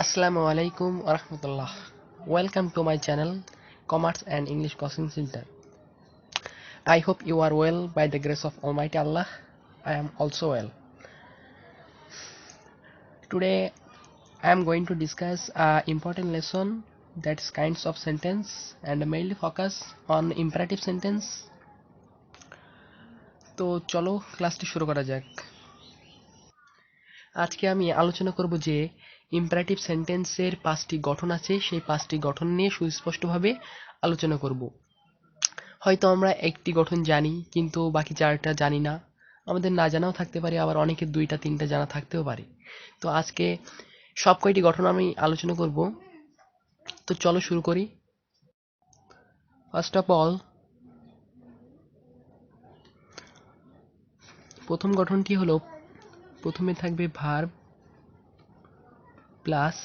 Assalamu alaikum wa rahmatullah. Welcome to my channel, Commerce and English Coaching Center. I hope you are well by the grace of Almighty Allah. I am also well. Today I am going to discuss an important lesson, that's kinds of sentence, and mainly focus on imperative sentence. তো চলো ক্লাসটি শুরু করা যাক। আজকে আমি আলোচনা করব যে ইম্পারেটিভ সেন্টেন্সের 5টি গঠন আছে, সেই 5টি গঠন নিয়ে সুস্পষ্টভাবে আলোচনা করব। হয়তো আমরা একটি গঠন জানি কিন্তু বাকি 4টা জানি না, আমাদের না জানাও থাকতে পারে, আবার অনেকের 2টা 3টা জানা থাকতেও পারে। তো আজকে সব কয়টি গঠন আমি আলোচনা করব। তো চলো শুরু করি। ফার্স্ট অফ অল, প্রথম গঠনটি হলো প্রথমে থাকবে ভার্ব প্লাস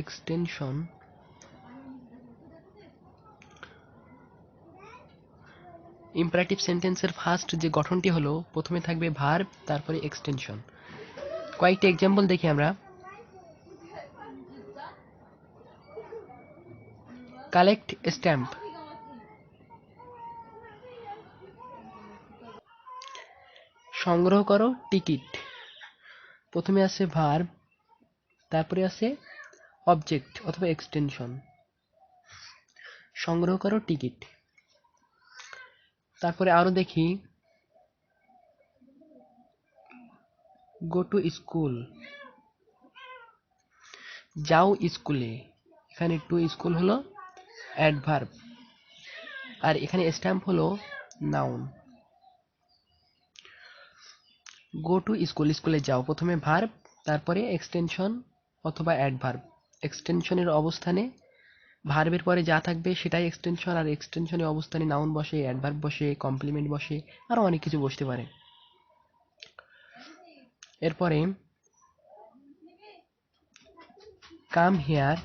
এক্সটেনশন ইম্পারেটিভ সেন্টেন্সের ফার্স্ট যে গঠনটি হলো প্রথমে থাকবে ভার্ব তারপরে এক্সটেনশন। কয়েকটি এক্সাম্পল দেখি আমরা। কালেক্ট স্ট্যাম্প, সংগ্রহ করো টিকিট। প্রথমে আছে ভার্ব, তারপরে আছে অবজেক্ট অথবা এক্সটেনশন, সংগ্রহ করো টিকিট। তারপরে আরো দেখি, গো টু স্কুল, যাও স্কুলে। এখানে টু স্কুল হলো অ্যাডভার্ব, আর এখানে স্ট্যাম্প হলো নাউন। গো টু স্কুল, স্কুলে যাও, প্রথমে ভার্ব তারপরে এক্সটেনশন অথবা অ্যাডভার্ব। এক্সটেনশনের অবস্থানে ভার্বের পরে যা থাকবে সেটাই এক্সটেনশন, আর এক্সটেনশনের অবস্থানে নাউন বসে, অ্যাডভার্ব বসে, কমপ্লিমেন্ট বসে, আরো অনেক কিছু বসতে পারে। এরপরে কাম হেয়ার,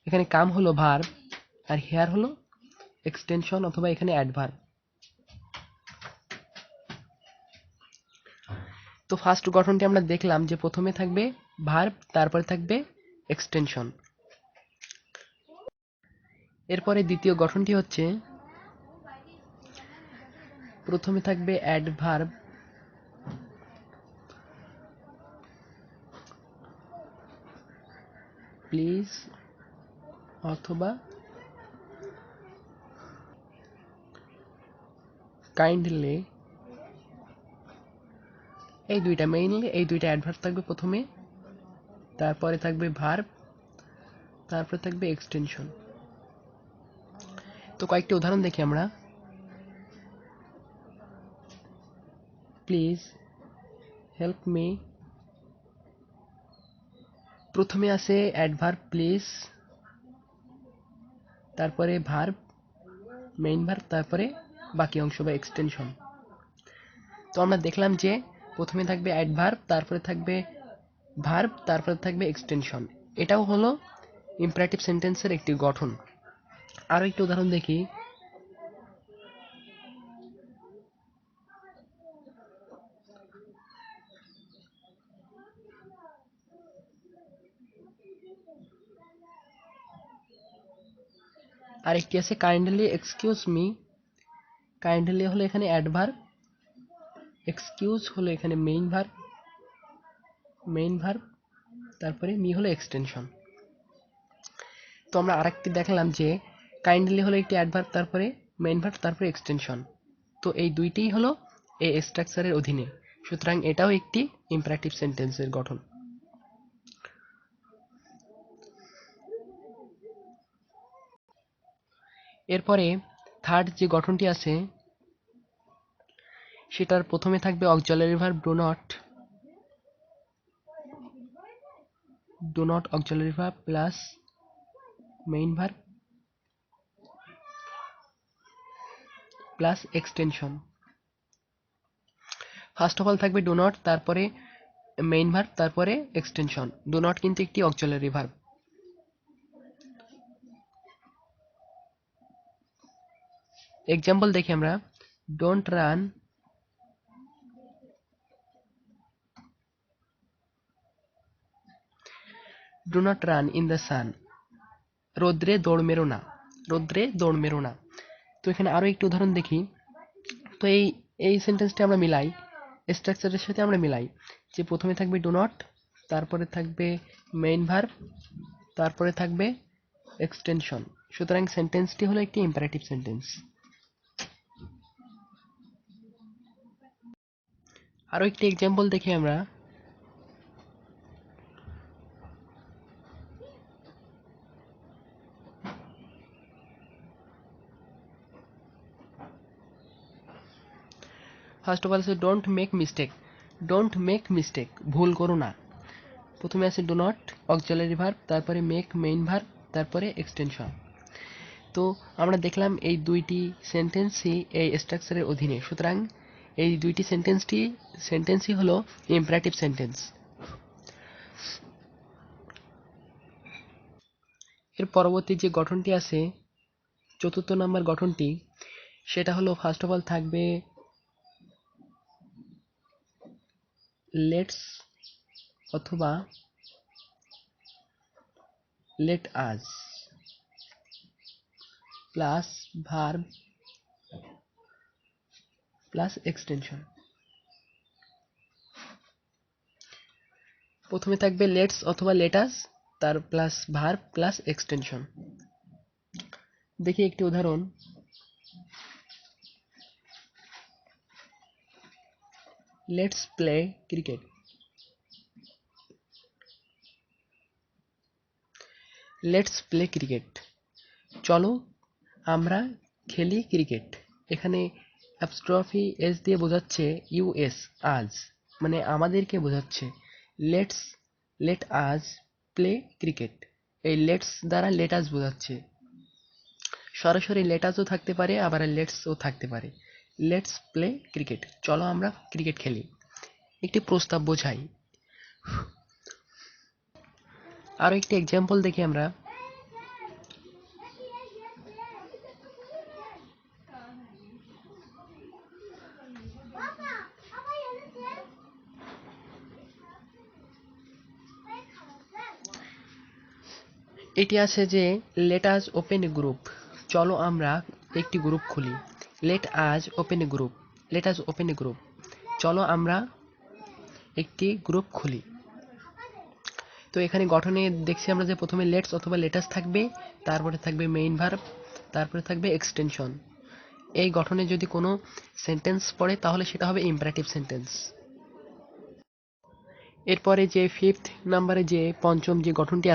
এখানে কাম হলো ভার্ব আর হেয়ার হলো এক্সটেনশন অথবা এখানে অ্যাডভার্ব। তো ফার্স্ট গঠনটি আমরা দেখলাম যে প্রথমে থাকবে ভার্ব তারপরে থাকবে এক্সটেনশন। এরপরে দ্বিতীয় গঠনটি হচ্ছে প্রথমে থাকবে অ্যাডভার্ব প্লিজ অথবা কাইন্ডলি, এই দুইটা মেইনলি, এই দুইটা অ্যাডভার্ব থাকবে প্রথমে, তারপরে থাকবে ভার্ব, তারপরে থাকবে এক্সটেনশন। তো কয়েকটি উদাহরণ দেখি আমরা। প্লিজ হেল্প মি, প্রথমে আছে অ্যাডভার্ব প্লিজ, তারপরে ভার্ব, মেইন ভার্ব, তারপরে বাকি অংশ বা এক্সটেনশন। তো আমরা দেখলাম যে প্রথমে থাকবে অ্যাডভার্ব, তারপরে থাকবে ভার্ব, তারপরে থাকবে এক্সটেনশন। এটাও হলো ইম্পারেটিভ সেন্টেন্সের একটি গঠন। আরো একটি উদাহরণ দেখি। আরেকটি আছে কাইন্ডলি এক্সকিউজ মি, কাইন্ডলি হলো এখানে অ্যাডভার্ব, এক্সকিউজ হলো এখানে মেইন ভার্ব, তারপরে মি হলো এক্সটেনশন। তো আমরা আরেকটি দেখলাম যে কাইন্ডলি হলো একটি অ্যাডভার্ব, তারপরে মেইন ভার্ব, তারপরে এক্সটেনশন। তো এই দুইটিই হলো এই স্ট্রাকচারের অধীনে, সুতরাং এটাও একটি ইম্পারেটিভ সেন্টেন্সের গঠন। এরপরে থার্ড যে গঠনটি আছে সেটার প্রথমে থাকবে auxiliary verb do not auxiliary verb plus main verb plus extension. First of all থাকবে ডু নট, তারপরে মেইন ভার্ব, তারপরে এক্সটেনশন। ডু নট কিন্তু একটি অক্সিলারি ভার্ব। এক্সাম্পল দেখি আমরা। Don't run, do not run in the sun, রোদ্রে দৌড় মেরো না, রোদ্রে দৌড় মেরো না। তো এখানে আরো একটি উদাহরণ দেখি। তো এই এই সেন্টেন্সটি আমরা মিলাই, স্ট্রাকচারের সাথে আমরা মিলাই, যে প্রথমে থাকবে ডু নট, তারপরে থাকবে মেইন ভার্ব, তারপরে থাকবে এক্সটেনশন। সুতরাং সেন্টেন্সটি হলো একটি ইম্পারেটিভ সেন্টেন্স। আরো একটি এক্সাম্পল দেখি আমরা। ফার্স্ট অফ অল আছে don't make mistake, don't make mistake, ভুল করো না। প্রথমে আছে ডু নট, অক্সিলারি ভার্ব, তারপরে মেক মেইন ভার্ব, তারপরে এক্সটেনশন। তো আমরা দেখলাম এই দুইটি সেন্টেন্সই এই স্ট্রাকচারের অধীনে, সুতরাং এই দুইটি সেন্টেন্সই হলো ইম্পারেটিভ সেন্টেন্স। এর পরবর্তী যে গঠনটি আছে, চতুর্থ নম্বর গঠনটি, সেটা হলো ফার্স্ট অফ অল থাকবে লেটস অথবা let us plus verb plus extension. প্রথমে থাকবে লেটস অথবা লেটাস, তার প্লাস ভার্ব প্লাস এক্সটেনশন। দেখি একটি উদাহরণ। Let's play cricket, let's play cricket, চলো আমরা খেলি ক্রিকেট। এখানে অ্যাপস্ট্রফি এস দিয়ে বোঝাচ্ছে ইউএস, আজ, মানে আমাদেরকে বোঝাচ্ছে। লেটস, লেট আজ প্লে ক্রিকেট, এই লেটস দ্বারা লেট আজ বোঝাচ্ছে। সরাসরি লেটাসও থাকতে পারে, আবার লেটসও থাকতে পারে। লেটস প্লে ক্রিকেট, চলো আমরা ক্রিকেট খেলি, একটি প্রস্তাব বোঝাই। আরো একটি এক্সাম্পল দেখি আমরা। এটি আছে যে লেট আস ওপেন এ গ্রুপ, চলো আমরা একটি গ্রুপ খুলি। লেট আস ওপেন এ গ্রুপ, লেট আস ওপেন এ গ্রুপ, চলো আমরা একটি গ্রুপ খুলি। তো এখানে গঠনে দেখছি আমরা যে প্রথমে লেটস অথবা লেটাস থাকবে, তারপরে থাকবে মেইন ভার্ব, তারপরে থাকবে এক্সটেনশন। এই গঠনে যদি কোনো সেন্টেন্স পড়ে তাহলে সেটা হবে ইম্পারেটিভ সেন্টেন্স। এরপরে যে ফিফথ নাম্বারে যে পঞ্চম যে গঠনটি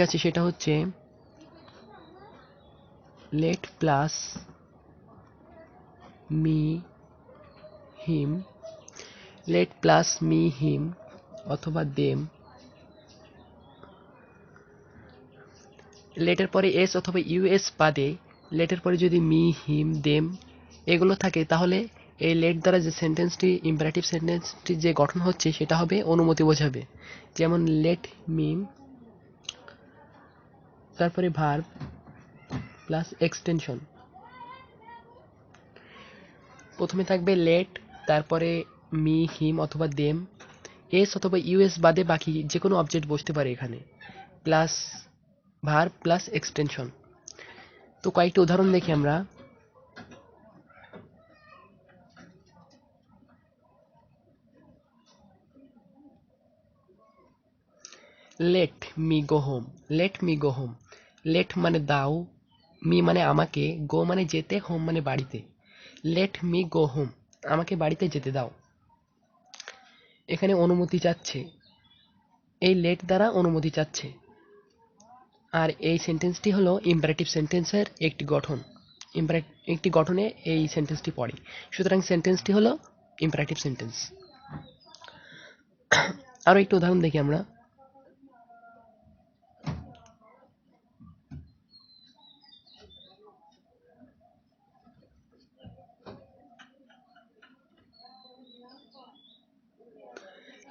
আছে, সেটা হচ্ছে লেট প্লাস মি হিম, লেট প্লাস মি হিম অথবা দেম। লেটের পরে এস অথবা ইউএস বাদে লেটের পরে যদি মি হিম দেম এগুলো থাকে, তাহলে এই লেট দ্বারা যে সেন্টেন্সটি, ইম্পারেটিভ সেন্টেন্সটি যে গঠন হচ্ছে সেটা হবে অনুমতি বোঝাবে। যেমন লেট মি, তারপরে ভার্ব প্লাস এক্সটেনশন। প্রথমে থাকবে লেট, তারপরে মি হিম অথবা দেম, এস অথবা ইউএস বাদে বাকি যে কোনো অবজেক্ট বসতে পারে এখানে, প্লাস ভার্ব প্লাস এক্সটেনশন। তো কয়েকটি উদাহরণ দেখি আমরা। Let me go home, let me go home, let মানে দাও, মি মানে আমাকে, গো মানে যেতে, হোম মানে বাড়িতে। লেট মি গো হোম, আমাকে বাড়িতে যেতে দাও। এখানে অনুমতি চাচ্ছে, এই লেট দ্বারা অনুমতি চাচ্ছে। আর এই সেন্টেন্সটি হলো ইম্পারেটিভ সেন্টেন্সের একটি গঠন, একটি গঠনে এই সেন্টেন্সটি পড়ে, সুতরাং সেন্টেন্সটি হলো ইম্পারেটিভ সেন্টেন্স। আরো একটি উদাহরণ দেখি আমরা।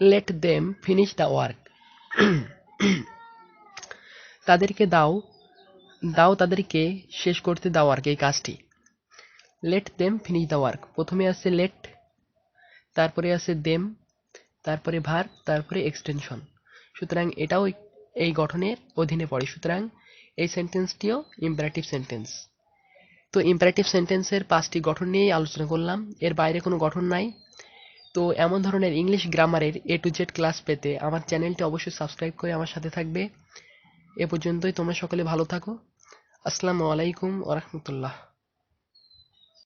Let them finish the work, তাদেরকে দাও, দাও তাদেরকে শেষ করতে দাও আর কি এই কাজটি। Let them finish the work, প্রথমে আছে লেট, তারপরে আছে দেম, তারপরে ভার্ব, তারপরে এক্সটেনশন। সুতরাং এটাও এই গঠনের অধীনে পড়ে। সুতরাং এই সেন্টেন্সটিও ইম্পারেটিভ সেন্টেন্স। তো ইম্পারেটিভ সেন্টেন্সের 5টি গঠন নিয়েই আলোচনা করলাম, এর বাইরে কোনো গঠন নাই। তো এমন ধরনের ইংলিশ গ্রামারের A to Z ক্লাস পেতে আমার চ্যানেলটি অবশ্যই সাবস্ক্রাইব করে আমার সাথে থাকবে। এ পর্যন্তই, তোমরা সকলে ভালো থাকো। আসসালামু আলাইকুম ওয়া রাহমাতুল্লাহ।